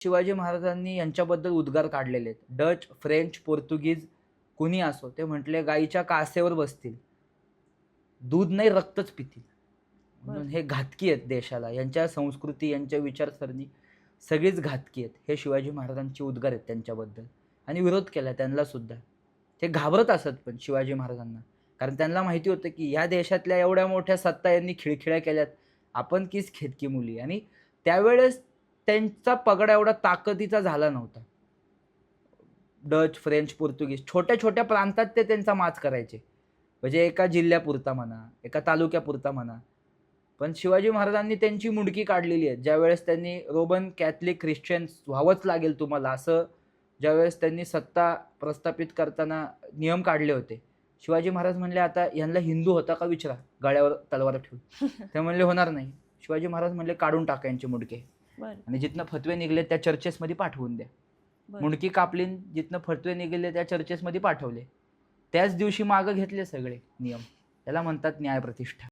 शिवाजी महाराजांनी यांच्याबद्दल उद्गार काढलेले आहेत. डच, फ्रेंच, पोर्तुगीज कुणी असो, ते म्हटले गायीच्या कासेवर बसतील, दूध नाही रक्तच पितील. म्हणून हे घातकी आहेत देशाला. यांच्या संस्कृती, यांच्या विचारसरणी सगळीच घातकी आहेत. हे शिवाजी महाराजांचे उद्गार आहेत त्यांच्याबद्दल. आणि विरोध केला त्यांना सुद्धा. ते घाबरत असत पण शिवाजी महाराजांना, कारण त्यांना माहिती होतं की या देशातल्या एवढ्या मोठ्या सत्ता यांनी खिळखिळ्या केल्यात, आपण कीच खेतकी मुली. आणि त्यावेळेस त्यांचा पगडा एवढा ताकदीचा झाला नव्हता. डच, फ्रेंच, पोर्तुगीज छोट्या छोट्या प्रांतात ते त्यांचा माज करायचे, म्हणजे एका जिल्ह्यापुरता म्हणा, एका तालुक्यापुरता म्हणा. पण शिवाजी महाराजांनी त्यांची मुंडकी काढलेली आहे. ज्यावेळेस त्यांनी रोमन कॅथलिक ख्रिश्चन्स व्हावंच लागेल तुम्हाला, असं ज्यावेळेस त्यांनी सत्ता प्रस्थापित करताना नियम काढले होते, शिवाजी महाराज म्हणले आता यांना हिंदू होता का विचारा, गळ्यावर तलवार ठेवून. ते म्हणले होणार नाही. शिवाजी महाराज म्हणले काढून टाका यांचे मुंडके, आणि जिथनं फतवे निघले त्या चर्चेसमध्ये पाठवून द्या. मुंडकी कापली, जिथनं फतवे निघाले त्या चर्चेसमध्ये पाठवले. त्याच दिवशी मागं घेतले सगळे नियम. त्याला म्हणतात न्यायप्रतिष्ठा.